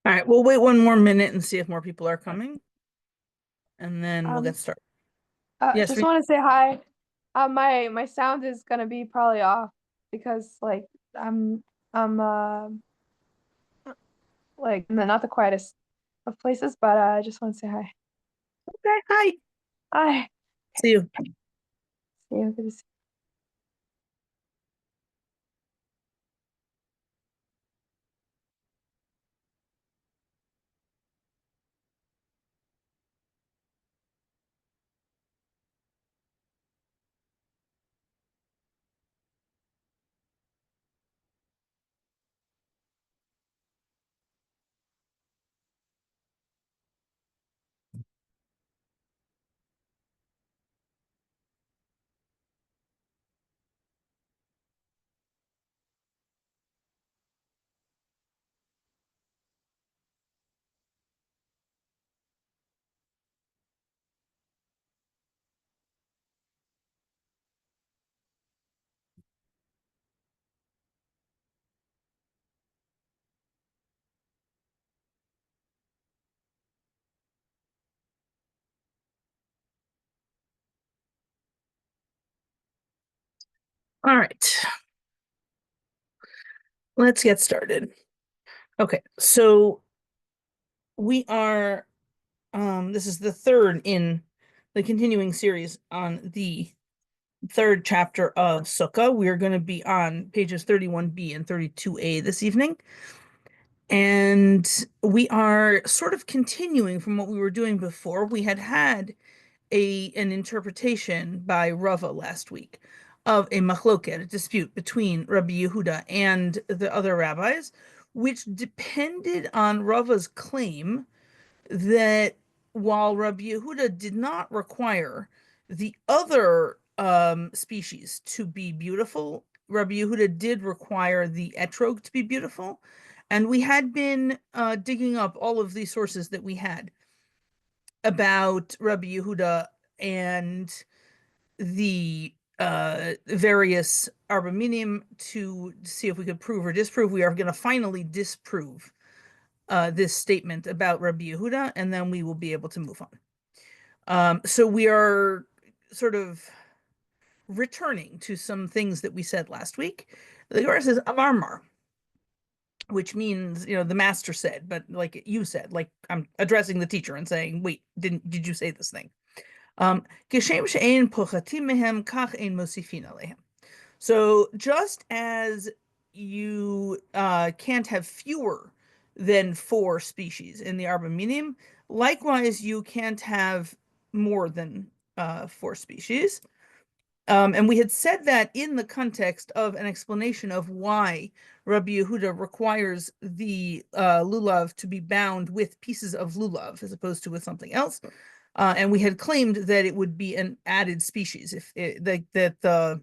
All right, we'll wait one more minute and see if more people are coming, and then we'll get Um, started. Yes, just want to say hi. My sound is gonna be probably off because I'm like not the quietest of places, but I just want to say hi. okay, hi. Hi. Okay. See you. See you. Good to see All right, let's get started. Okay, so we are this is the third in the continuing series on the third chapter of Sukkah. We're going to be on pages 31b and 32a this evening. And we are sort of continuing from what we were doing before. We had an interpretation by Rava last week of a machloket, a dispute between Rabbi Yehuda and the other rabbis, which depended on Rava's claim that while Rabbi Yehuda did not require the other species to be beautiful, Rabbi Yehuda did require the etrog to be beautiful. And we had been digging up all of the sources that we had about Rabbi Yehuda and the various Arba Minim to see if we could prove or disprove. We are going to finally disprove this statement about Rabbi Yehuda, and then we will be able to move on. So we are sort of returning to some things that we said last week. The Gemara says Amarmar, which means, the master said, but like you said, like I'm addressing the teacher and saying, wait, did you say this thing? Geshem she'ein pochatim mehem kach ein mosifin alehem. So just as you can't have fewer than four species in the Arba Minim, likewise you can't have more than four species. And we had said that in the context of an explanation of why Rabbi Yehuda requires the lulav to be bound with pieces of lulav as opposed to with something else. And we had claimed that it would be an added species if that the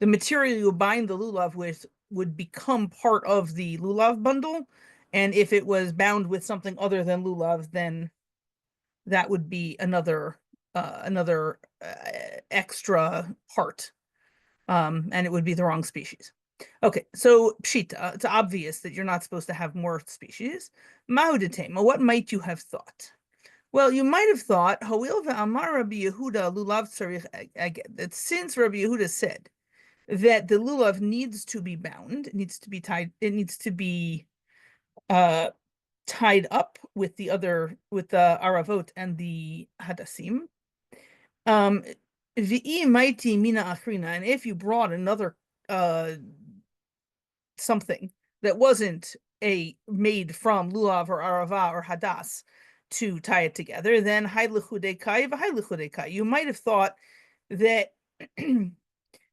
material you bind the lulav with would become part of the lulav bundle. And if it was bound with something other than lulav, then that would be another extra part. And it would be the wrong species. Okay, so pshita, it's obvious that you're not supposed to have more species. Mahudetema, what might you have thought? Well, you might have thought, Hawil ve'amar Rabbi Yehuda lulav tzarich, that since Rabbi Yehuda said that the lulav needs to be bound, it needs to be tied, it needs to be uh tied up with the aravot and the hadassim. V'i mighty mina achrina, and if you brought another something that wasn't a made from lulav or arava or hadas to tie it together, then you might have thought that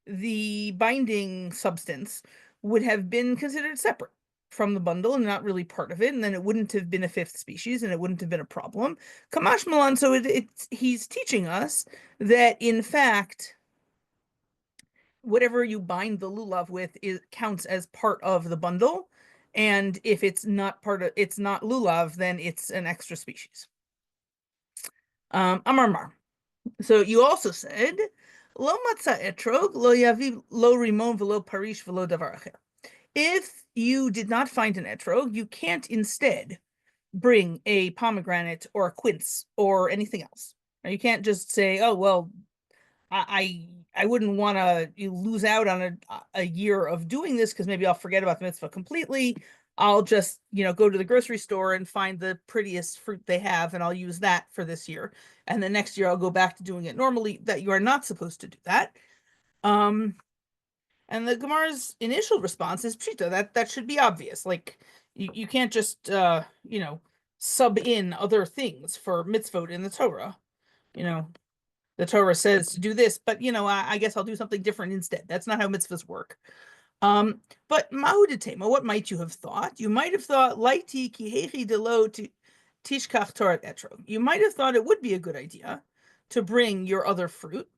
the binding substance would have been considered separate from the bundle and not really part of it, and then it wouldn't have been a fifth species and it wouldn't have been a problem. Kamash Milan, so he's teaching us that in fact whatever you bind the lulav with counts as part of the bundle, and if it's not lulav, then it's an extra species. Amarmar. So you also said lo matza etrog lo yavi lo rimon velo parish velo davar acher. If you did not find an etrog, you can't instead bring a pomegranate or a quince or anything else. You can't just say, "Oh, well, I wouldn't want to lose out on a year of doing this because maybe I'll forget about the mitzvah completely. I'll just, go to the grocery store and find the prettiest fruit they have, and I'll use that for this year. And the next year I'll go back to doing it normally." That you are not supposed to do that. Um, and the Gemara's initial response is pshita. That should be obvious. Like you can't just sub in other things for mitzvot in the Torah. You know, the Torah says to do this, but I guess I'll do something different instead. That's not how mitzvahs work. But Mahuditema, what might you have thought? You might have thought, Laiti kihechi delo tishkach Torah etrog. You might have thought it would be a good idea to bring your other fruit,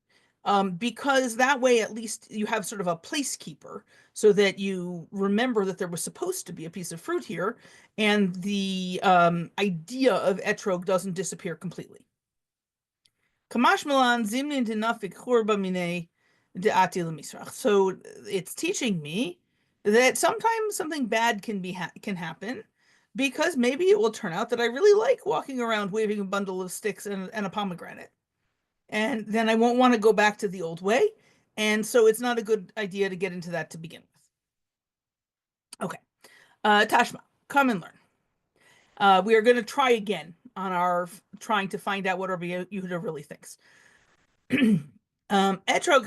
because that way at least you have sort of a placekeeper so that you remember that there was supposed to be a piece of fruit here, and the idea of etrog doesn't disappear completely. Kamash Milan Zimnin Dinafik Churba Mine Deati Lemisrach. So it's teaching me that sometimes something bad can happen because maybe it will turn out that I really like walking around waving a bundle of sticks and a pomegranate. And then I won't want to go back to the old way. And so it's not a good idea to get into that to begin with. Okay. Tashma, come and learn. We are going to try again on our trying to find out what Rabbi Yehuda really thinks. Etrog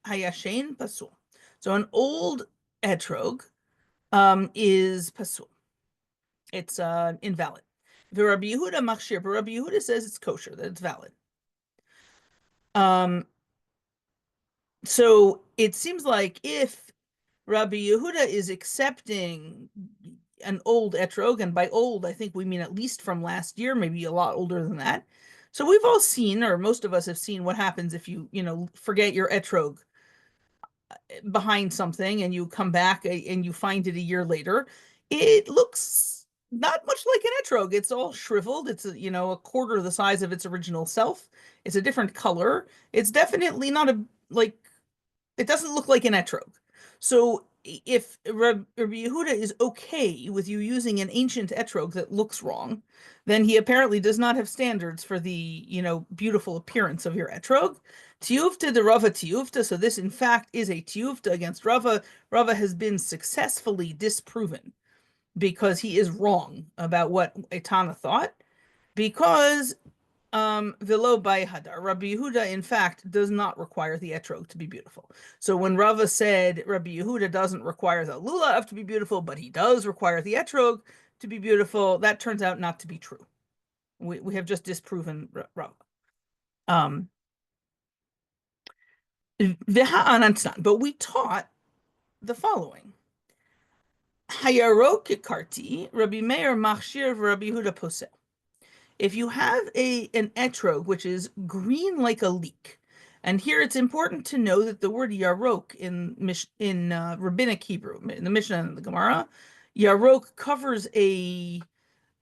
hayashen pasul. So an old etrog is pasul. It's invalid. The Rabbi Yehuda machshir, but Rabbi Yehuda says it's kosher, that it's valid. So it seems like if Rabbi Yehuda is accepting an old etrog, and by old I think we mean at least from last year, maybe a lot older than that. So we've all seen, or most of us have seen, what happens if you forget your etrog behind something and you come back and you find it a year later. It looks not much like an etrog. It's all shriveled. It's a quarter the size of its original self. It's a different color. It's definitely not it doesn't look like an etrog. So if Rabbi Yehuda is okay with you using an ancient etrog that looks wrong, then he apparently does not have standards for the beautiful appearance of your etrog. Tiyuvta de Rava tiyuvta. So this in fact is a tiyuvta against Rava. Rava has been successfully disproven because he is wrong about what Etana thought, because Velo by Hadar. Rabbi Yehuda, in fact, does not require the etrog to be beautiful. So when Rava said Rabbi Yehuda doesn't require the lulav to be beautiful, but he does require the etrog to be beautiful, that turns out not to be true. We have just disproven Rava. But we taught the following. Hayarok karti Rabbi Meir machshir Rabbi Yehuda posel. If you have an etrog which is green like a leek, and here it's important to know that the word yarok in rabbinic Hebrew, in the Mishnah and the Gemara, yarok covers a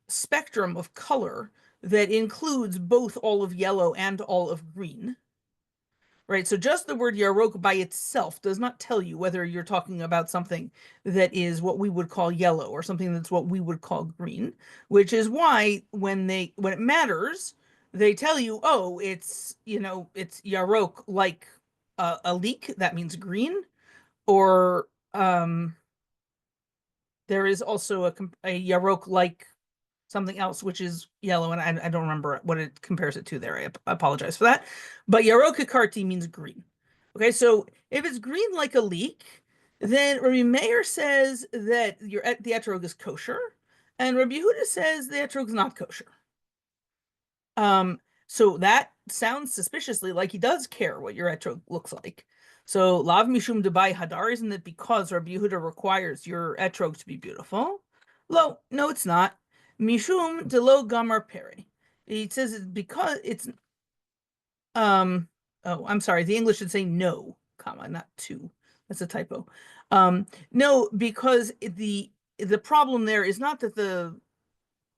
spectrum of color that includes both all of yellow and all of green. Right, so just the word yarok by itself does not tell you whether you're talking about something that is what we would call yellow or something that's what we would call green, which is why when it matters, they tell you, oh, it's yarok like a leek, that means green, or there is also a yarok like something else, which is yellow, and I don't remember what it compares it to there. I apologize for that. But yarok karti means green. Okay, so if it's green like a leek, then Rabbi Meir says that the etrog is kosher, and Rabbi Yehuda says the etrog is not kosher. So that sounds suspiciously like he does care what your etrog looks like. So lav mishum debai hadar, isn't it because Rabbi Yehuda requires your etrog to be beautiful? No, it's not. Mishum delo gamar peri. It says it's because it's oh, I'm sorry. The English should say no, comma, not to. That's a typo. No, because the problem there is not that the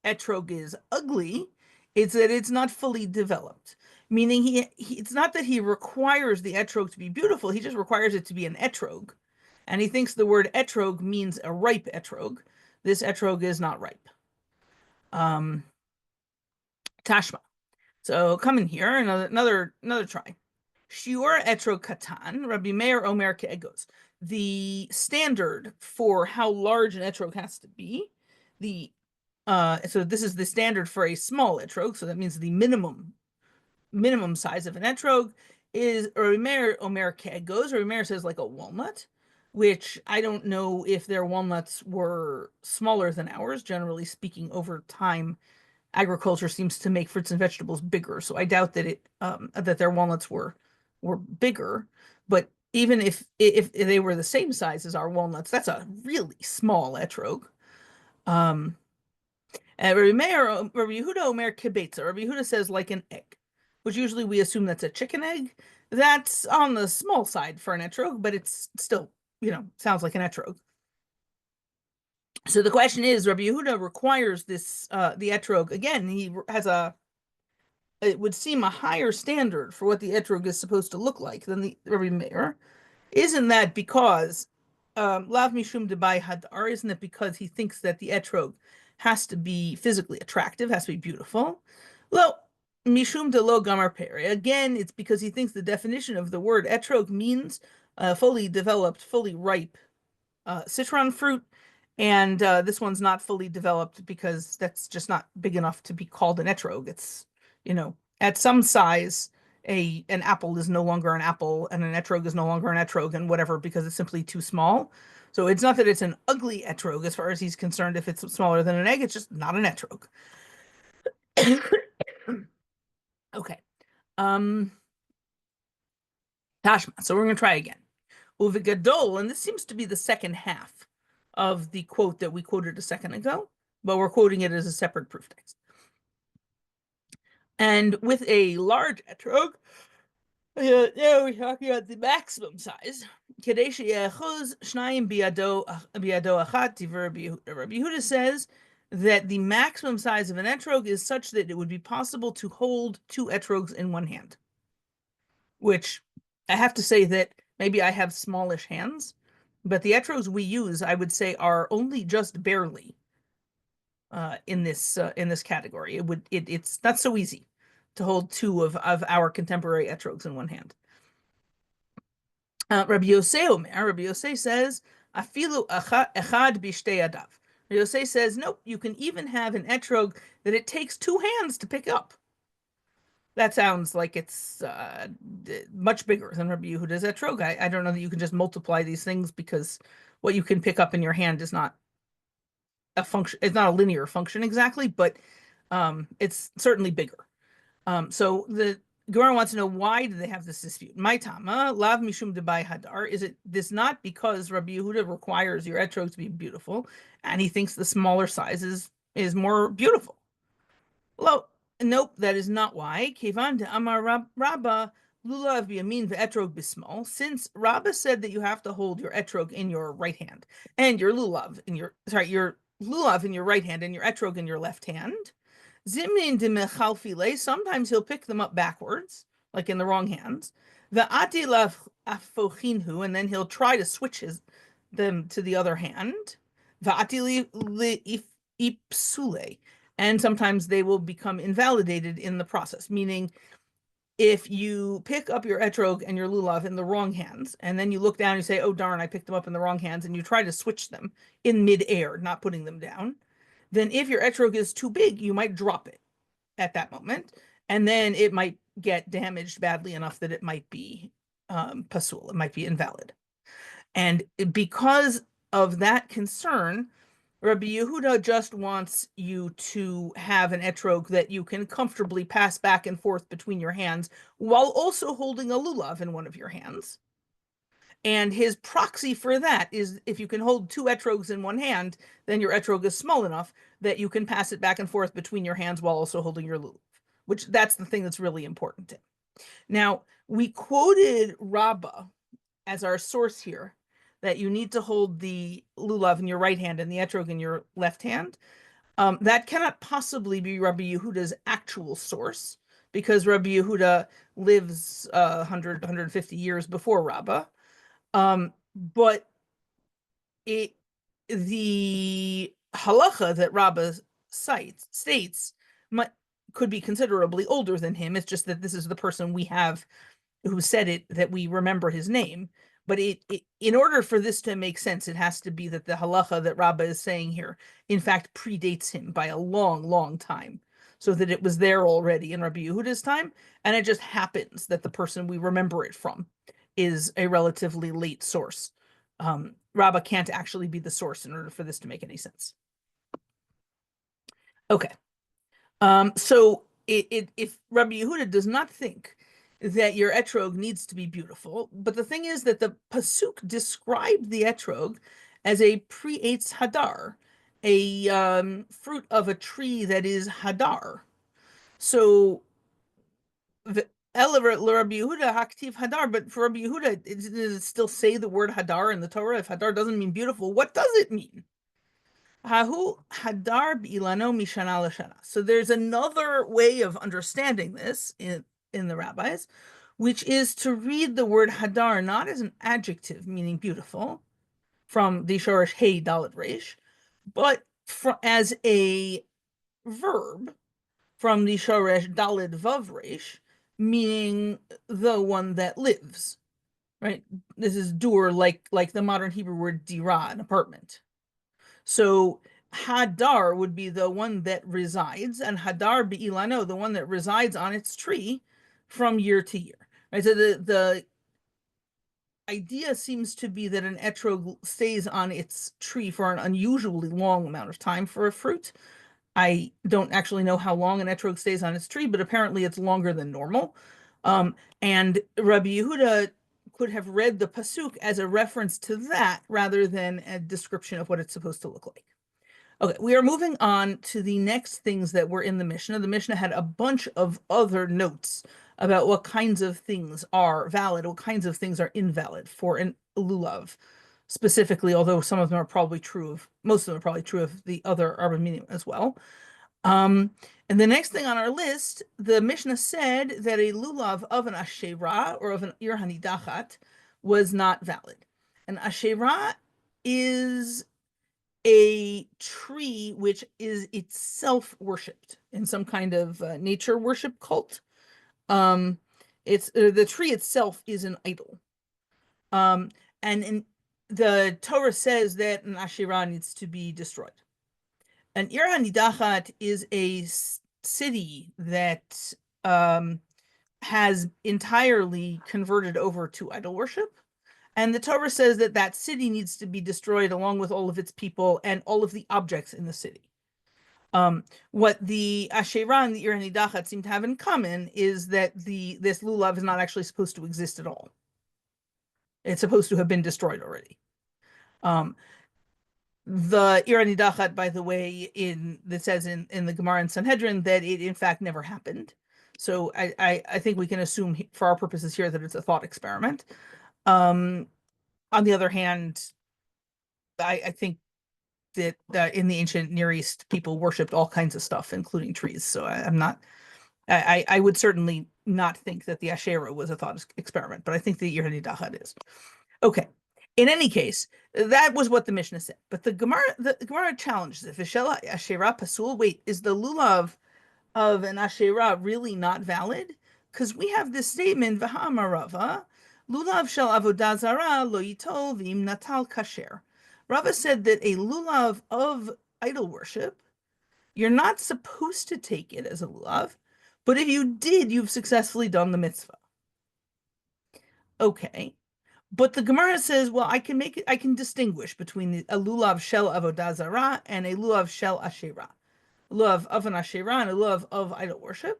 etrog is ugly, it's that it's not fully developed. Meaning it's not that he requires the etrog to be beautiful, he just requires it to be an etrog. And he thinks the word etrog means a ripe etrog. This etrog is not ripe. Tashma. So come in here, another try. Shiur etrog katan, Rabbi Meir Omer ke'egos. The standard for how large an etrog has to be, so this is the standard for a small etrog, so that means the minimum size of an etrog is Rabbi Meir Omer ke'egos. Rabbi Meir says like a walnut, which I don't know if their walnuts were smaller than ours. Generally speaking, over time, agriculture seems to make fruits and vegetables bigger. So I doubt that that their walnuts were bigger. But even if they were the same size as our walnuts, that's a really small etrog. Rabbi Yehuda Omer kibetza. Rabbi Yehuda says like an egg, which usually we assume that's a chicken egg. That's on the small side for an etrog, but it's still, sounds like an etrog. So the question is, Rabbi Yehuda requires this, the etrog. Again, he has it would seem a higher standard for what the etrog is supposed to look like than the Rabbi Meir. Isn't that because Lav Mishum Debai Hadar? Isn't it because he thinks that the etrog has to be physically attractive, has to be beautiful? Well, Mishum de lo gamar pere. Again, it's because he thinks the definition of the word etrog means fully developed, fully ripe citron fruit. And this one's not fully developed because that's just not big enough to be called an etrog. It's, at some size, an apple is no longer an apple and an etrog is no longer an etrog and whatever because it's simply too small. So it's not that it's an ugly etrog as far as he's concerned. If it's smaller than an egg, it's just not an etrog. Okay. Tashma. So we're going to try again. Uvigadol, and this seems to be the second half of the quote that we quoted a second ago, but we're quoting it as a separate proof text. And with a large etrog, now we're talking about the maximum size. Rabbi Yehuda says that the maximum size of an etrog is such that it would be possible to hold two etrogs in one hand. Which I have to say that maybe I have smallish hands, but the etrogs we use, I would say, are only just barely in this category. It's not so easy to hold two of our contemporary etrogs in one hand. Rabbi Yosei says, "Afilu echad bishtei adav." Rabbi Yosei says, nope, you can even have an etrog that it takes two hands to pick up. That sounds like it's much bigger than Rabbi Yehuda's etrog. I don't know that you can just multiply these things because what you can pick up in your hand is not a function. It's not a linear function exactly, but it's certainly bigger. So the Gemara wants to know, why do they have this dispute? My tama lav mishum debai hadar. Is it this not because Rabbi Yehuda requires your etrog to be beautiful, and he thinks the smaller size is more beautiful? Well, nope, that is not why. Kevan de Amar Rabba lulav biyamin ve'etrog bismol. Since Rabba said that you have to hold your etrog in your right hand and your lulav in your right hand and your etrog in your left hand. Zimnin de mechalfile. Sometimes he'll pick them up backwards, like in the wrong hands. Ve'ati lav afochinhu, and then he'll try to switch them to the other hand. Ve'ati li ipsule. And sometimes they will become invalidated in the process, meaning if you pick up your etrog and your lulav in the wrong hands, and then you look down and you say, oh, darn, I picked them up in the wrong hands, and you try to switch them in midair, not putting them down, then if your etrog is too big, you might drop it at that moment, and then it might get damaged badly enough that it might be pasul, it might be invalid. And because of that concern, Rabbi Yehuda just wants you to have an etrog that you can comfortably pass back and forth between your hands while also holding a lulav in one of your hands. And his proxy for that is if you can hold two etrogs in one hand, then your etrog is small enough that you can pass it back and forth between your hands while also holding your lulav, which that's the thing that's really important to him. Now, we quoted Rabbah as our source here, that you need to hold the lulav in your right hand and the etrog in your left hand. That cannot possibly be Rabbi Yehuda's actual source, because Rabbi Yehuda lives 100, 150 years before Rabbah. But the halacha that Rabbah states could be considerably older than him. It's just that this is the person we have who said it, that we remember his name. But in order for this to make sense, it has to be that the halacha that Rabbah is saying here, in fact, predates him by a long, long time, so that it was there already in Rabbi Yehuda's time, and it just happens that the person we remember it from is a relatively late source. Rabbah can't actually be the source in order for this to make any sense. Okay. So if Rabbi Yehuda does not think that your etrog needs to be beautiful, but the thing is that the pasuk described the etrog as a pre-eitz hadar, a fruit of a tree that is hadar. So the Rabbi Yehuda haktiv hadar, but for Rabbi Yehuda, does it still say the word hadar in the Torah? If hadar doesn't mean beautiful, what does it mean? Hahu hadar b'ilano mishana l'shana. So there's another way of understanding this in the rabbis, which is to read the word hadar not as an adjective meaning beautiful from the shorish hey dalet resh, but as a verb from the shorish dalet vav resh, meaning the one that lives. Right? This is dur, like the modern Hebrew word dirah, an apartment. So hadar would be the one that resides, and hadar bi'ilano, the one that resides on its tree from year to year. Right. So the idea seems to be that an etrog stays on its tree for an unusually long amount of time for a fruit. I don't actually know how long an etrog stays on its tree, but apparently it's longer than normal. And Rabbi Yehuda could have read the pasuk as a reference to that rather than a description of what it's supposed to look like. Okay, we are moving on to the next things that were in the Mishnah. The Mishnah had a bunch of other notes about what kinds of things are valid, what kinds of things are invalid for an lulav specifically, although some of them are probably true of, most of them are probably true of the other Arba Minim as well. And the next thing on our list, the Mishnah said that a lulav of an asherah or of an ir hanidachat was not valid. An asherah is a tree which is itself worshipped in some kind of nature worship cult. It's the tree itself is an idol. And the Torah says that an asherah needs to be destroyed. An Ir HaNidachat is a city that has entirely converted over to idol worship. And the Torah says that that city needs to be destroyed along with all of its people and all of the objects in the city. What the Asherah and the Ir HaNidachat seem to have in common is that this lulav is not actually supposed to exist at all. It's supposed to have been destroyed already. The Ir HaNidachat, by the way, that says in the Gemara and Sanhedrin that it in fact never happened. So I think we can assume for our purposes here that it's a thought experiment. On the other hand, I think that in the ancient Near East, people worshipped all kinds of stuff, including trees. So I would certainly not think that the Asherah was a thought experiment, but I think the Ir HaNidachat is. Okay. In any case, that was what the Mishnah said. But the Gemara challenges it. Vishela Asherah Pasul. Wait, is the lulav of an Asherah really not valid? Because we have this statement, V'ha'amarava, lulav shel avodah zara lo yitol v'im natal kasher. Rava said that a lulav of idol worship, you're not supposed to take it as a lulav, but if you did, you've successfully done the mitzvah. Okay. But the Gemara says, well, I can distinguish between a lulav shel avodah zarah and a lulav shel asherah. A lulav of an asherah and a lulav of idol worship.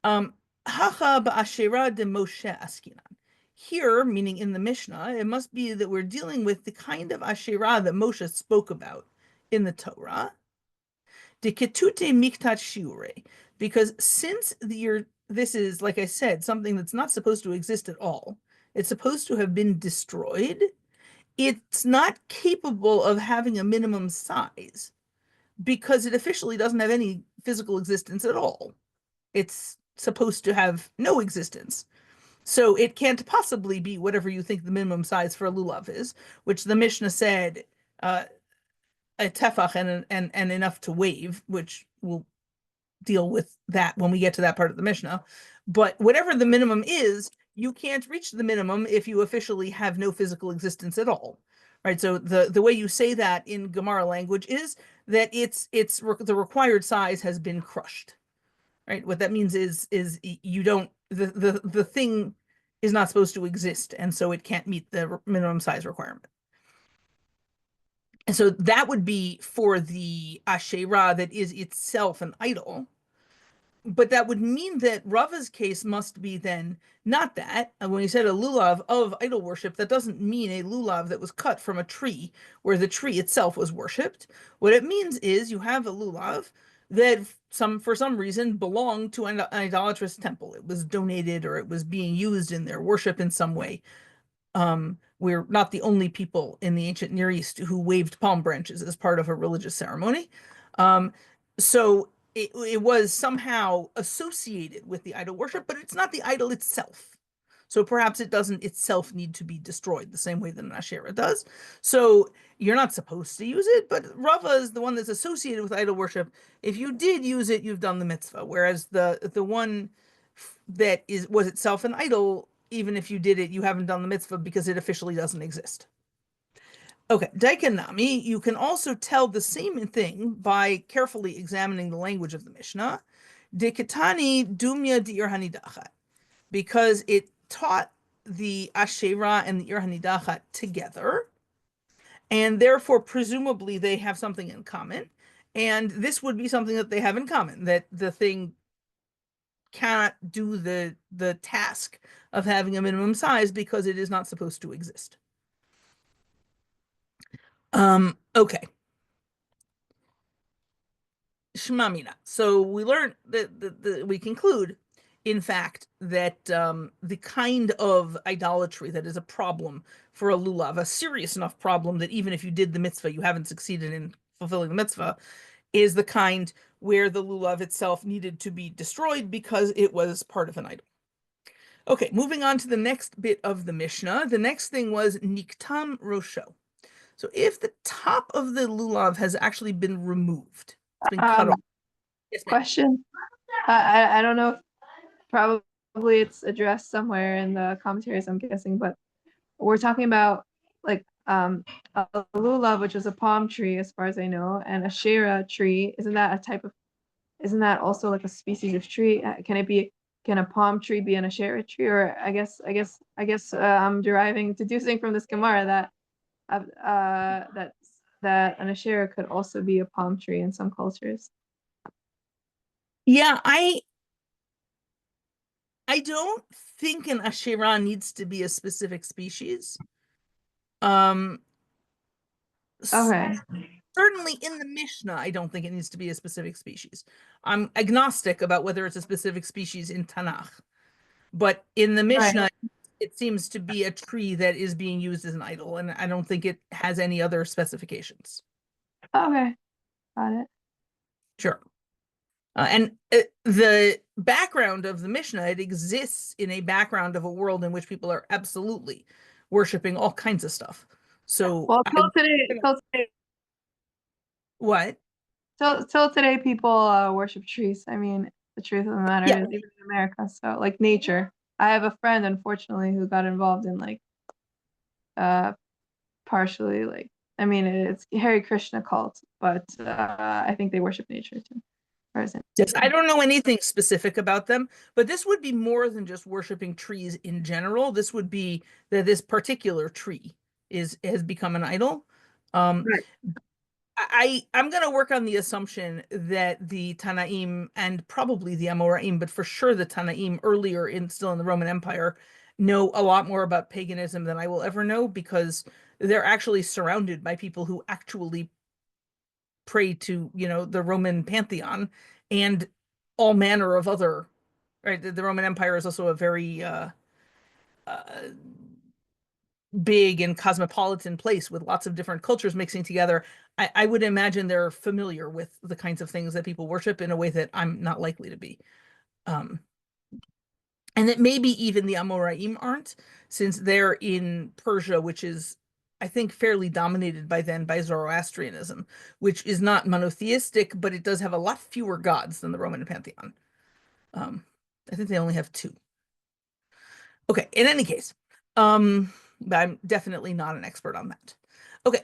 Hacha ba'asherah de Moshe askinan. Here, meaning in the Mishnah, it must be that we're dealing with the kind of asherah that Moshe spoke about in the Torah. De ketute miktat shiure. Because since this is, like I said, something that's not supposed to exist at all, it's supposed to have been destroyed, it's not capable of having a minimum size because it officially doesn't have any physical existence at all. It's supposed to have no existence. So it can't possibly be whatever you think the minimum size for a lulav is, which the Mishnah said a tefach and enough to wave, which we'll deal with that when we get to that part of the Mishnah. But whatever the minimum is, you can't reach the minimum if you officially have no physical existence at all. Right. So the way you say that in Gemara language is that the required size has been crushed. Right. What that means is you don't the thing is not supposed to exist, and so it can't meet the minimum size requirement. And so that would be for the Asherah that is itself an idol. But that would mean that Rava's case must be then not that. And when he said a lulav of idol worship, that doesn't mean a lulav that was cut from a tree where the tree itself was worshipped. What it means is you have a lulav that for some reason belonged to an idolatrous temple. It was donated or it was being used in their worship in some way. We're not the only people in the ancient Near East who waved palm branches as part of a religious ceremony. So it was somehow associated with the idol worship, but it's not the idol itself. So perhaps it doesn't itself need to be destroyed the same way that an Asherah does. So you're not supposed to use it, but Rava is the one that's associated with idol worship. If you did use it, you've done the mitzvah. Whereas the one that was itself an idol, even if you did it, you haven't done the mitzvah because it officially doesn't exist. Okay, Daikanami, you can also tell the same thing by carefully examining the language of the Mishnah. Dekatani dumya dir hanidachat, because it taught the Asherah and the Ir Hanidachat together, and therefore presumably they have something in common. And this would be something that they have in common, that the thing cannot do the task of having a minimum size because it is not supposed to exist. Okay. Shmamina. So we learn that we conclude, in fact, that the kind of idolatry that is a problem for a lulav, a serious enough problem that even if you did the mitzvah, you haven't succeeded in fulfilling the mitzvah, is the kind where the lulav itself needed to be destroyed because it was part of an idol. Okay, moving on to the next bit of the Mishnah. The next thing was niktam rosho. So if the top of the lulav has actually been removed, it's been cut off. Yes, ma'am. Question. I don't know if probably it's addressed somewhere in the commentaries, I'm guessing, but we're talking about like a lulav, which is a palm tree, as far as I know, and a shera tree. Isn't that also like a species of tree? Can a palm tree be an ashera tree? Or I guess I'm deducing from this Gemara that that an ashera could also be a palm tree in some cultures. Yeah, I don't think an Asherah needs to be a specific species. Okay. Certainly in the Mishnah, I don't think it needs to be a specific species. I'm agnostic about whether it's a specific species in Tanakh. But in the Right. Mishnah, it seems to be a tree that is being used as an idol, and I don't think it has any other specifications. Okay. Got it. Sure. And the background of the Mishnah, it exists in a background of a world in which people are absolutely worshiping all kinds of stuff. So Well, what? till today, people worship trees. I mean, the truth of the matter Yeah. is, even in America, so like nature. I have a friend, unfortunately, who got involved in like partially like I mean, it's Hare Krishna cult, but I think they worship nature too. Or is it? Yes, I don't know anything specific about them, but this would be more than just worshiping trees in general. This would be that this particular tree has become an idol. Um, Right. I'm going to work on the assumption that the Tanaim and probably the Amoraim, but for sure the Tanaim earlier still in the Roman Empire know a lot more about paganism than I will ever know, because they're actually surrounded by people who actually pray to, the Roman pantheon and all manner of other, right? The Roman Empire is also a very uh, big and cosmopolitan place with lots of different cultures mixing together. I would imagine they're familiar with the kinds of things that people worship in a way that I'm not likely to be. And that maybe even the Amoraim aren't, since they're in Persia, which is, I think, fairly dominated by then by Zoroastrianism, which is not monotheistic, but it does have a lot fewer gods than the Roman pantheon. Um, I think they only have two. Okay, in any case, but I'm definitely not an expert on that. Okay,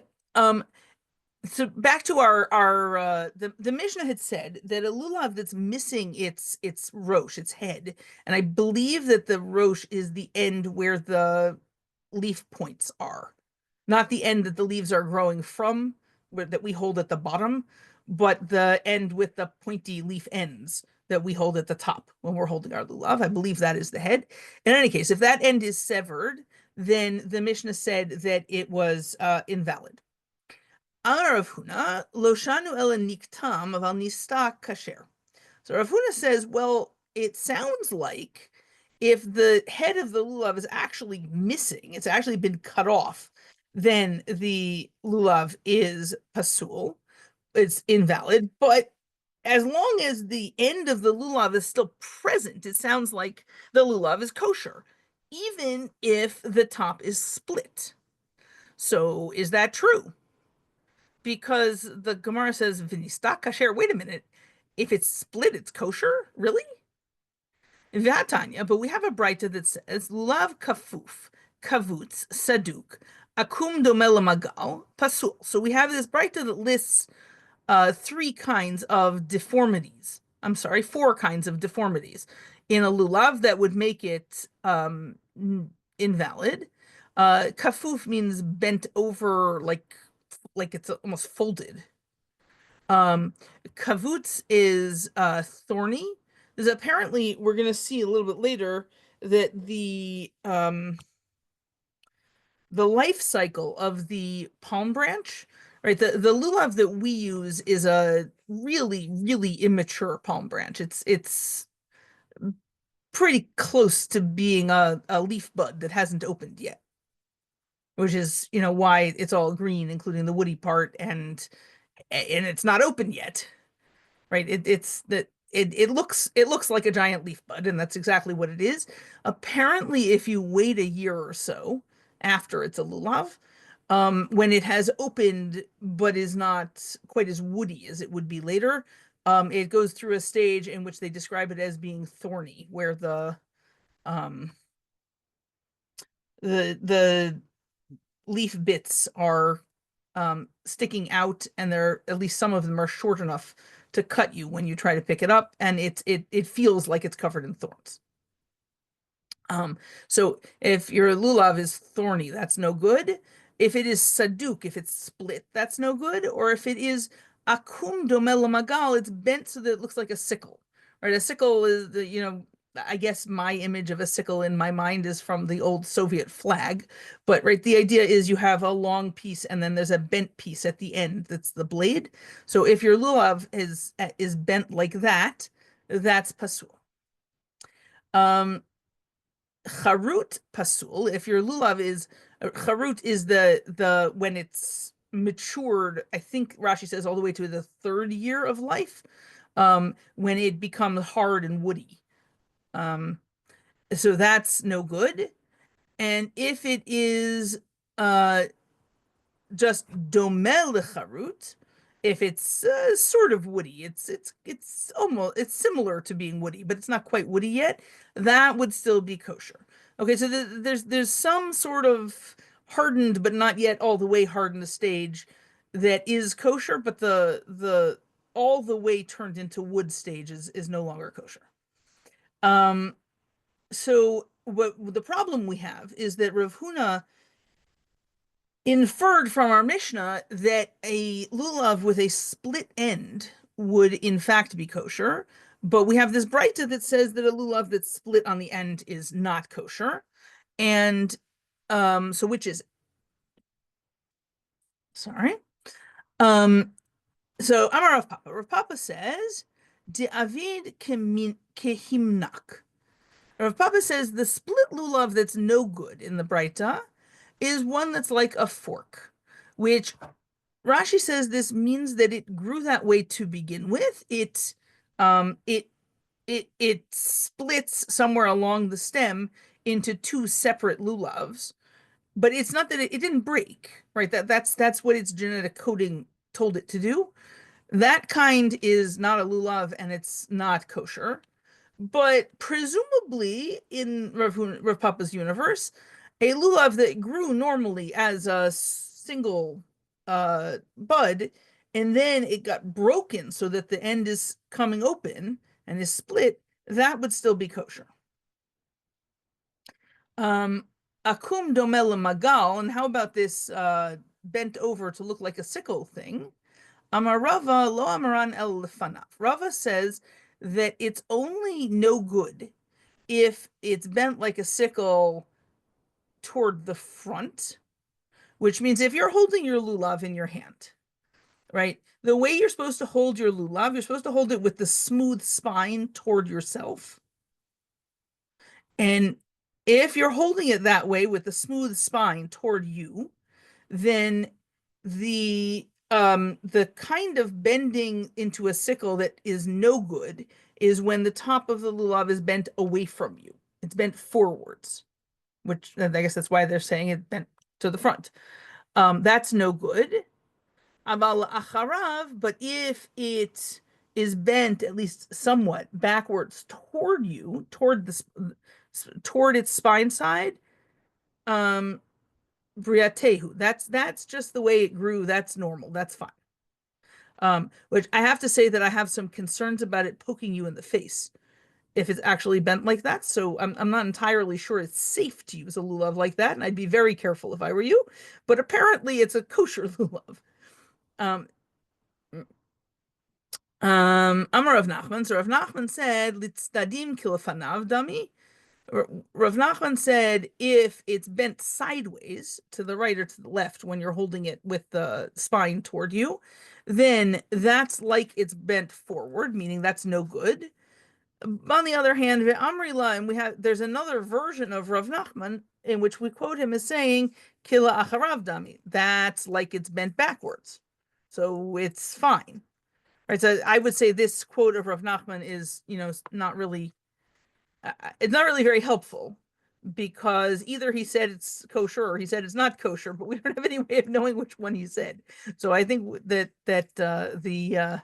so back to our the Mishnah had said that a lulav that's missing its rosh, its head, and I believe that the rosh is the end where the leaf points are, not the end that the leaves are growing from, that we hold at the bottom, but the end with the pointy leaf ends that we hold at the top when we're holding our lulav. I believe that is the head. In any case, if that end is severed, then the Mishnah said that it was invalid. Amar Rav Huna, lo shanu ela niktam aval nista kasher. So Rav Huna says, well, it sounds like if the head of the lulav is actually missing, it's actually been cut off, then the lulav is pasul, it's invalid. But as long as the end of the lulav is still present, it sounds like the lulav is kosher, even if the top is split. So is that true? Because the Gemara says "V'nista kasher." Wait a minute, if it's split, it's kosher, really? V'atanya, but we have a brayta that says "Lulav kafuf, kavutz, saduk, akum domel magal, pasul." So we have this brayta that lists three kinds of deformities. I'm sorry, four kinds of deformities in a lulav that would make it invalid. Kafuf means bent over, like it's almost folded. Kavutz is thorny. There's apparently, we're going to see a little bit later that the life cycle of the palm branch, right? The lulav that we use is a really, really immature palm branch. It's pretty close to being a leaf bud that hasn't opened yet, which is, why it's all green, including the woody part, and it's not open yet, right? It looks like a giant leaf bud, and that's exactly what it is. Apparently, if you wait a year or so after it's a lulav, when it has opened but is not quite as woody as it would be later, it goes through a stage in which they describe it as being thorny, where um, the leaf bits are sticking out, and at least some of them are short enough to cut you when you try to pick it up, and it feels like it's covered in thorns. So if your lulav is thorny, that's no good. If it is saduk, if it's split, that's no good. Or if it is akum domel magal, it's bent so that it looks like a sickle. Right? A sickle is I guess my image of a sickle in my mind is from the old Soviet flag. But right, the idea is you have a long piece and then there's a bent piece at the end that's the blade. So if your lulav is bent like that, that's pasul. Charut pasul. If your lulav is charut is the when it's matured, I think Rashi says all the way to the third year of life, when it becomes hard and woody. So that's no good. And if it is just domel lecharut, if it's sort of woody, it's similar to being woody, but it's not quite woody yet, that would still be kosher. Okay, so there's some sort of hardened but not yet all the way hardened stage that is kosher, but the all the way turned into wood stage is no longer kosher. So what the problem we have is that Rav Huna inferred from our Mishnah that a lulav with a split end would in fact be kosher, but we have this brayta that says that a lulav that's split on the end is not kosher. And so which is it? Sorry. So Amar Rav Papa. Rav Papa says, De avid kehimnak. Rav Papa says the split lulav that's no good in the brayta is one that's like a fork, which Rashi says this means that it grew that way to begin with. It splits somewhere along the stem into two separate lulavs, but it's not that it didn't break, right? That's what its genetic coding told it to do. That kind is not a lulav and it's not kosher. But presumably in Rav Papa's universe, a lulav that grew normally as a single bud, and then it got broken so that the end is coming open and is split, that would still be kosher. Um, Akum domel magal, and how about this bent over to look like a sickle thing? Amar Rava lo amaran el lefanav. Rava says that it's only no good if it's bent like a sickle toward the front, which means if you're holding your lulav in your hand, right? The way you're supposed to hold your lulav, you're supposed to hold it with the smooth spine toward yourself. And if you're holding it that way with the smooth spine toward you, then the kind of bending into a sickle that is no good is when the top of the lulav is bent away from you. It's bent forwards, which I guess that's why they're saying it bent to the front. That's no good. Aval acharav, but if it is bent at least somewhat backwards toward you, toward its spine side, um, briatehu. That's just the way it grew. That's normal. That's fine. Which I have to say that I have some concerns about it poking you in the face if it's actually bent like that. So I'm not entirely sure it's safe to use a lulav like that, and I'd be very careful if I were you. But apparently, it's a kosher lulav. Um, Amar Rav Nachman. So Rav Nachman said, "Litzdadim kilafanav dami." Rav Nachman said, if it's bent sideways to the right or to the left when you're holding it with the spine toward you, then that's like it's bent forward, meaning that's no good. On the other hand, Amrila, and there's another version of Rav Nachman in which we quote him as saying, Kila acharav dami. That's like it's bent backwards. So it's fine. Right. So I would say this quote of Rav Nachman is, not really it's not really very helpful because either he said it's kosher or he said it's not kosher, but we don't have any way of knowing which one he said. So I think that the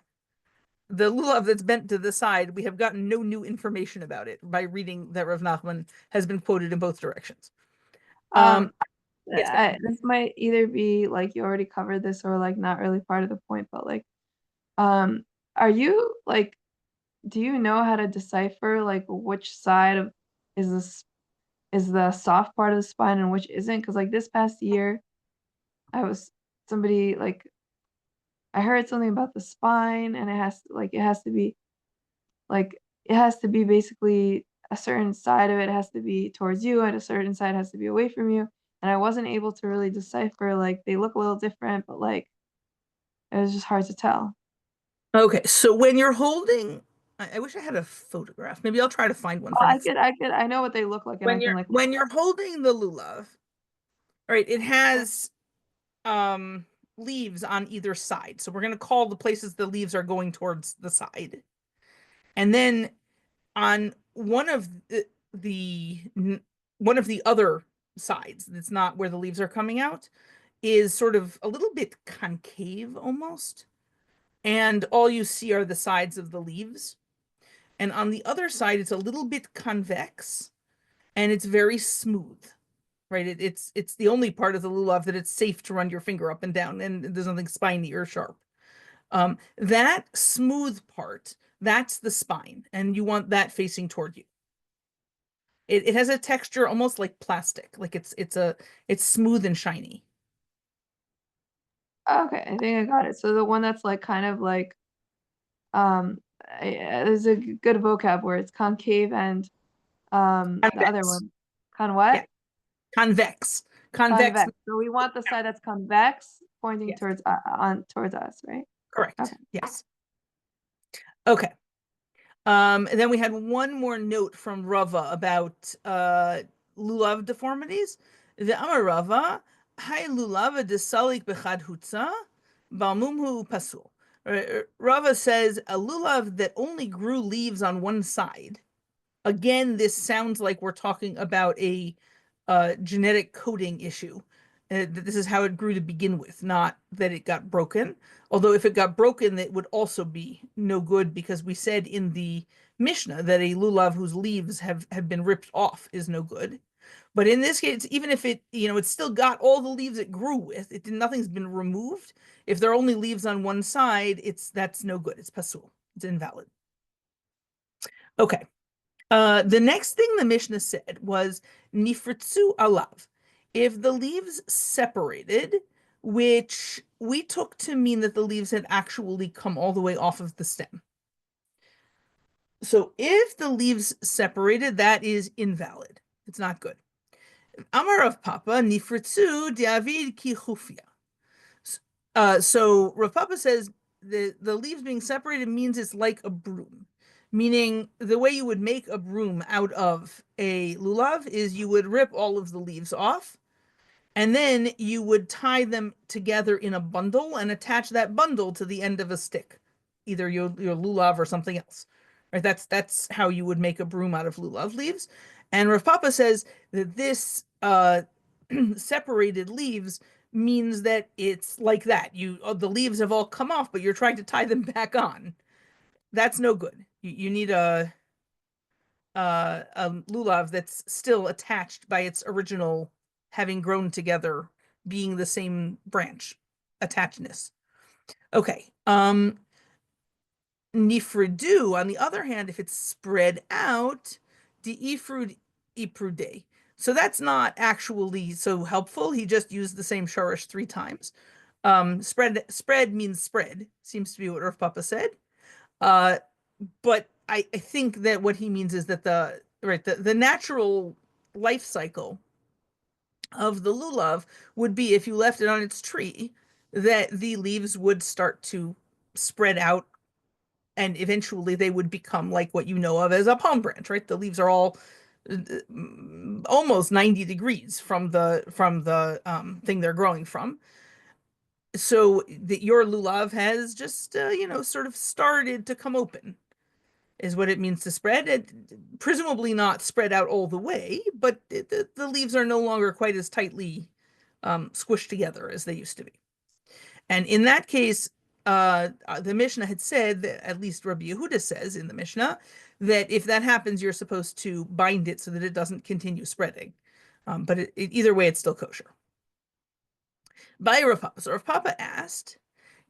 lulav that's bent to the side, we have gotten no new information about it by reading that Rav Nachman has been quoted in both directions. Um, Yes, this might either be like you already covered this or like not really part of the point, but like, um, are you like, do you know how to decipher like which side of is this is the soft part of the spine and which isn't? Because like this past year, I was somebody like I heard something about the spine and it has to be like it has to be basically a certain side of it has to be towards you and a certain side has to be away from you. And I wasn't able to really decipher like they look a little different, but like it was just hard to tell. okay, so when you're holding, I wish I had a photograph. Maybe I'll try to find one Oh, for next. I know what they look like and I When can you're like when you're holding the lulav, right, it has um leaves on either side. So we're going to call the places the leaves are going towards the side. And then on the one of the other sides that's not where the leaves are coming out is sort of a little bit concave almost. And all you see are the sides of the leaves. And on the other side, it's a little bit convex and it's very smooth, right? It's the only part of the lulav that it's safe to run your finger up and down, and there's nothing spiny or sharp. That smooth part, that's the spine, and you want that facing toward you. It has a texture almost like plastic, like it's smooth and shiny. okay, I think I got it. So the one that's like kind of like there's a good vocab word. It's concave and the other Convex, one. Con yeah, what? convex, convex. Convex. So we want the side that's convex pointing Yes, towards on towards us, right? correct. Okay. Yes. Okay. And then we had one more note from Rava about lulav deformities. The Amar Rava, Hai lulava desalik bechad hutza, balmumhu pasul. Rava says a lulav that only grew leaves on one side. Again, this sounds like we're talking about a genetic coding issue. That this is how it grew to begin with, not that it got broken. Although if it got broken, it would also be no good because we said in the Mishnah that a lulav whose leaves have been ripped off is no good. But in this case, even if it, it's still got all the leaves it grew with, nothing's been removed. If there are only leaves on one side, that's no good. It's pasul. It's invalid. Okay. The next thing the Mishnah said was nifritzu alav. If the leaves separated, which we took to mean that the leaves had actually come all the way off of the stem. So if the leaves separated, that is invalid. It's not good. Amar Rav Papa nifritzu diavid ki chufia. So Rav Papa says the leaves being separated means it's like a broom, meaning the way you would make a broom out of a lulav is you would rip all of the leaves off, and then you would tie them together in a bundle and attach that bundle to the end of a stick, either your lulav or something else. Right? That's how you would make a broom out of lulav leaves. And Rav Papa says that this separated leaves means that it's like that. The leaves have all come off, but you're trying to tie them back on. That's no good. You need a lulav that's still attached by its original having grown together, being the same branch attachedness. Okay. Nifridu, on the other hand, if it's spread out, the ifrud iprude. So that's not actually so helpful. He just used the same shorish 3 times. Spread means spread, seems to be what Rav Papa said. But I think that what he means is that the natural life cycle of the lulav would be if you left it on its tree, that the leaves would start to spread out and eventually they would become like what you know of as a palm branch, right? The leaves are all almost 90 degrees from the thing they're growing from. So that your lulav has just sort of started to come open is what it means to spread. It presumably not spread out all the way, but the leaves are no longer quite as tightly squished together as they used to be. And in that case, the Mishnah had said that, at least Rabbi Yehuda says in the Mishnah, that if that happens, you're supposed to bind it so that it doesn't continue spreading. But either way, it's still kosher. By Rav Papa. So Rav Papa asked,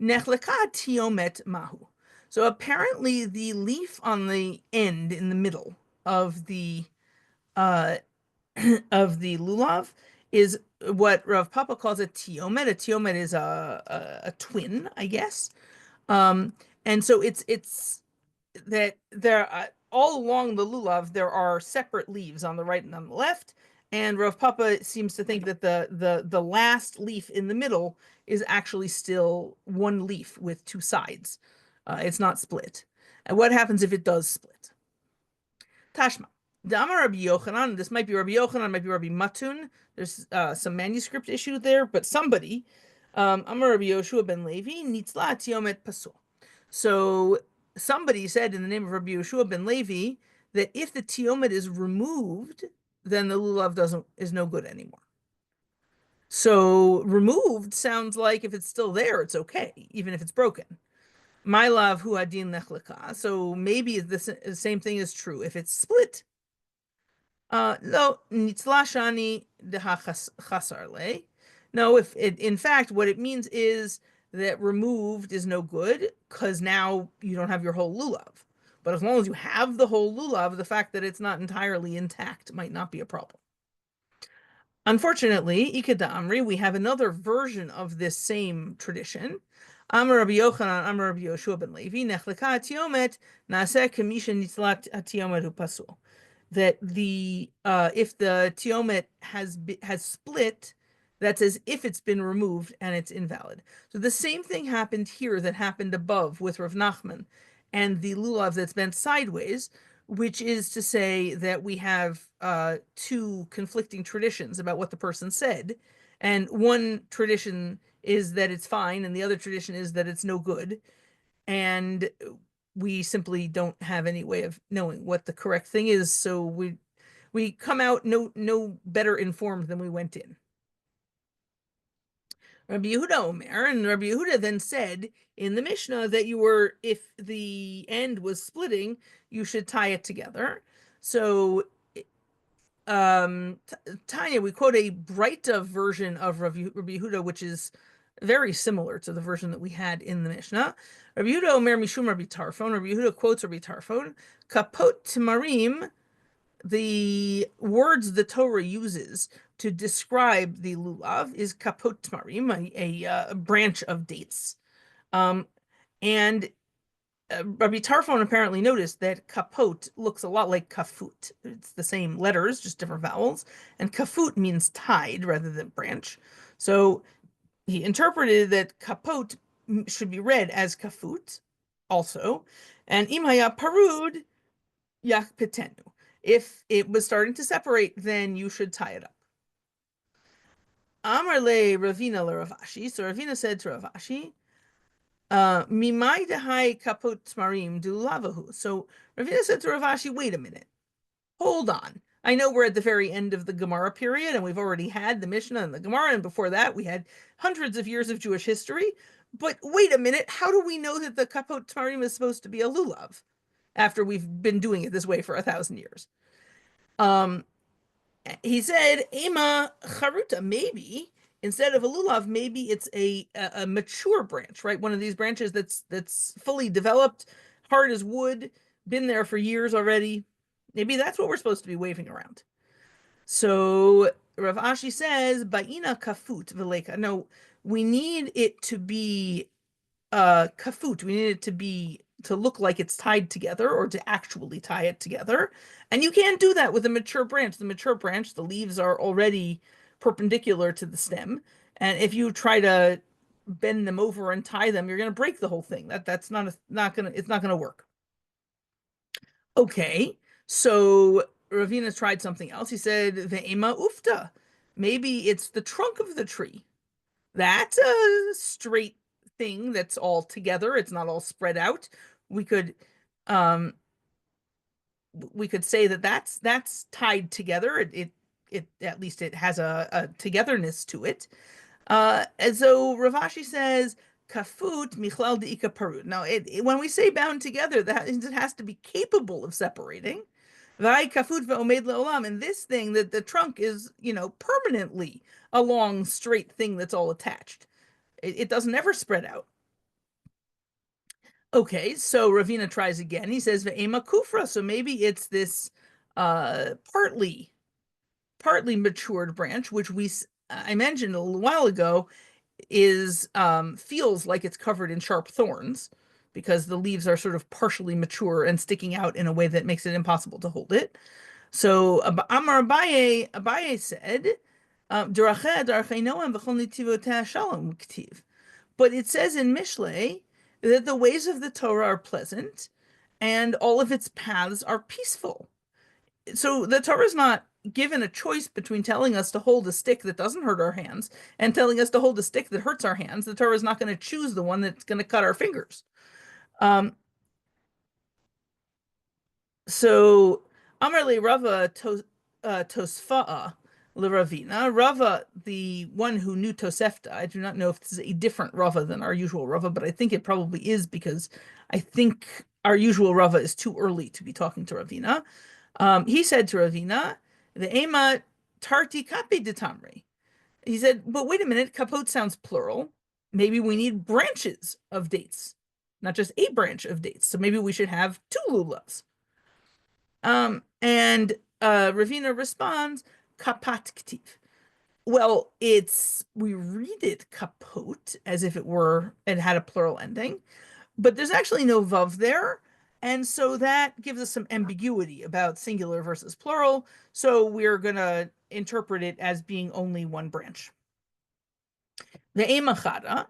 Nechleka tiomet mahu. So apparently the leaf on the end in the middle of the of the lulav is what Rav Papa calls a tiomet. A tiomet is a twin, I guess. And so it's that there all along the lulav there are separate leaves on the right and on the left. And Rav Papa seems to think that the last leaf in the middle is actually still one leaf with 2 sides. It's not split. And what happens if it does split? Tashma. Damar Rabbi Yochanan, this might be Rabbi Yochanan, might be Rabbi Matun. There's some manuscript issue there, but somebody, Amar Rabbi Yoshua ben Levi, nitzla tiomet pasul. So somebody said in the name of Rabbi Yoshua ben Levi that if the tiomet is removed, then the lulav is no good anymore. So removed sounds like if it's still there, it's okay, even if it's broken. My love hu adin nechleka. So maybe the same thing is true if it's split. No, nitzlashani dehachasarle. No, if it, in fact, what it means is that removed is no good because now you don't have your whole lulav. But as long as you have the whole lulav, the fact that it's not entirely intact might not be a problem. Unfortunately, Ikeda Amri, we have another version of this same tradition. Amar Rabbi Yochanan, Amar Rabbi Yoshua ben Levi, Nechleka tiomet, Naaseh Kamisha Nitzlat Tiomet Hu Pasul. That if the tiomet has split, that's as if it's been removed and it's invalid. So the same thing happened here that happened above with Rav Nachman and the lulav that's bent sideways, which is to say that we have 2 conflicting traditions about what the person said. And one tradition is that it's fine, and the other tradition is that it's no good. And we simply don't have any way of knowing what the correct thing is. So we we come out no better informed than we went in. Rabbi Yehuda Omer, and Rabbi Yehuda then said in the Mishnah that if the end was splitting, you should tie it together. So, Tanya, we quote a Breita version of Rabbi Yehuda, which is very similar to the version that we had in the Mishnah. Rabbi Yehuda Omer Mishum Rabbi Tarfon. Rabbi Yehuda quotes Rabbi Tarfon. Kapot Timarim, the words the Torah uses to describe the lulav is kapot tmarim, a branch of dates. And Rabbi Tarfon apparently noticed that kapot looks a lot like kafut. It's the same letters, just different vowels. And kafut means tied rather than branch. So he interpreted that kapot should be read as kafut also. And imaya parud yakpetenu. If it was starting to separate, then you should tie it up. Amar le Ravina le Ravashi. So Ravina said to Ravashi, Mimai dehai kapot tmarim du lavahu. So Ravina said to Ravashi, wait a minute. Hold on. I know we're at the very end of the Gemara period, and we've already had the Mishnah and the Gemara, and before that we had hundreds of years of Jewish history. But wait a minute, how do we know that the kapot tmarim is supposed to be a lulav after we've been doing it this way for 1,000 years? He said, Ema charuta, maybe instead of a lulav, maybe it's a mature branch, right? One of these branches that's fully developed, hard as wood, been there for years already. Maybe that's what we're supposed to be waving around. So Rav Ashi says, Ba'ina kafut veleka. No, we need it to be kafut. We need it to look like it's tied together or to actually tie it together. And you can't do that with a mature branch. The mature branch, the leaves are already perpendicular to the stem. And if you try to bend them over and tie them, you're going to break the whole thing. It's not going to work. Okay. So Ravina tried something else. He said, Ve'ema ufta. Maybe it's the trunk of the tree. That's a straight thing that's all together. It's not all spread out. We could say that that's tied together. It at least it has a togetherness to it. And so Rav Ashi says kafut michlal deika parud. Now, when we say bound together, that it has to be capable of separating. Vai kafut ve'omed leolam. And this thing, that the trunk is, permanently a long straight thing that's all attached. It doesn't ever spread out. Okay, so Ravina tries again. He says ve'ema kufra. So maybe it's this partly matured branch, which I mentioned a little while ago, is feels like it's covered in sharp thorns because the leaves are sort of partially mature and sticking out in a way that makes it impossible to hold it. So Amar Abaye said, "Daracheh darachei Noam v'chol nitivoteh shalom k'tiv." But it says in Mishlei that the ways of the Torah are pleasant and all of its paths are peaceful. So the Torah is not given a choice between telling us to hold a stick that doesn't hurt our hands and telling us to hold a stick that hurts our hands. The Torah is not going to choose the one that's going to cut our fingers. So Amar le Rava Tosfa'a le Ravina. Rava, the one who knew Tosefta. I do not know if this is a different Rava than our usual Rava, but I think it probably is because I think our usual Rava is too early to be talking to Ravina. He said to Ravina, the Ema Tarti Kape de Tamri. He said, but wait a minute, kapot sounds plural. Maybe we need branches of dates, not just a branch of dates. So maybe we should have two lulavs. And Ravina responds, kapat ktiv. Well, we read it kapot as if it had a plural ending, but there's actually no vav there. And so that gives us some ambiguity about singular versus plural. So we're going to interpret it as being only one branch. The Emachada.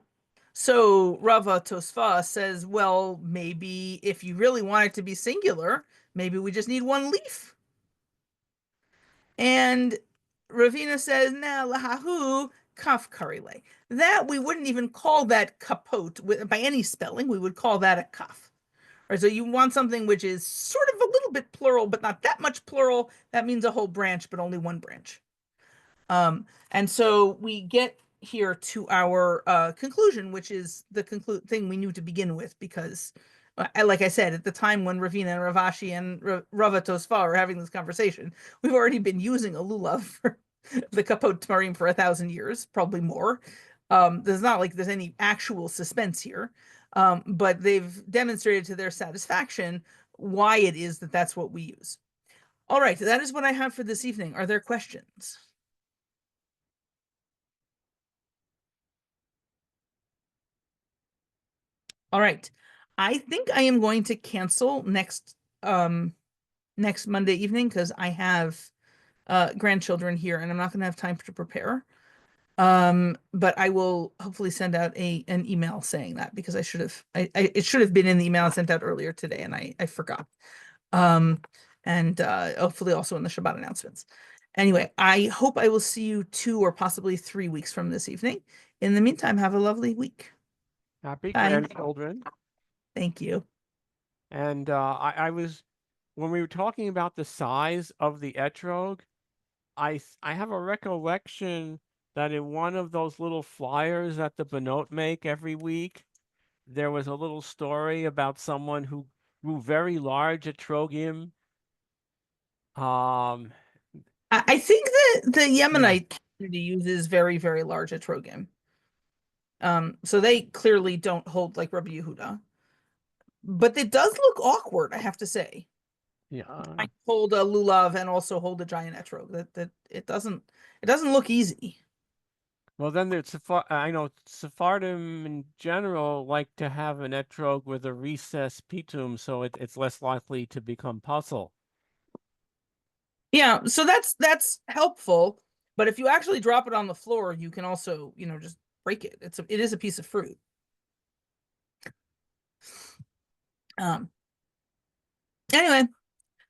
So Rava Tosfa says, well, maybe if you really want it to be singular, maybe we just need one leaf. And Ravina says, nah, lahahu kaf karile. That we wouldn't even call that kapot by any spelling. We would call that a kaf. Right, so you want something which is sort of a little bit plural, but not that much plural. That means a whole branch, but only one branch. And so we get here to our conclusion, which is the thing we knew to begin with, because, like I said, at the time when Ravina and Ravashi and Rava Tosfa are having this conversation, we've already been using a lulav for the kapot tamarim for 1,000 years, probably more. There's not like there's any actual suspense here, but they've demonstrated to their satisfaction why it is that that's what we use. All right, that is what I have for this evening. Are there questions? All right. I think I am going to cancel next Monday evening because I have grandchildren here and I'm not going to have time to prepare. But I will hopefully send out an email saying that, because I should have it should have been in the email I sent out earlier today and I forgot. And hopefully also in the Shabbat announcements. Anyway, I hope I will see you 2 or possibly 3 weeks from this evening. In the meantime, have a lovely week. Happy Bye. grandchildren. Thank you. And I was, when we were talking about the size of the etrog, I have a recollection that in one of those little flyers that the Benot make every week, there was a little story about someone who grew very large etrogim. Um, I think that the yeah, Yemenite community uses very, very large etrogim. So they clearly don't hold like Rabbi Yehuda. But it does look awkward, I have to say. yeah. I hold a lulav and also hold a giant etrog. That it doesn't look easy. Well, then there's I know Sephardim in general like to have an etrog with a recessed pitum, so it's less likely to become puzzle. Yeah, so that's helpful. But if you actually drop it on the floor, you can also, just break it. It is a piece of fruit. Um, anyway,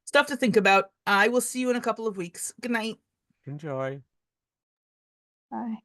stuff to think about. I will see you in a couple of weeks. Good night. Enjoy. Bye.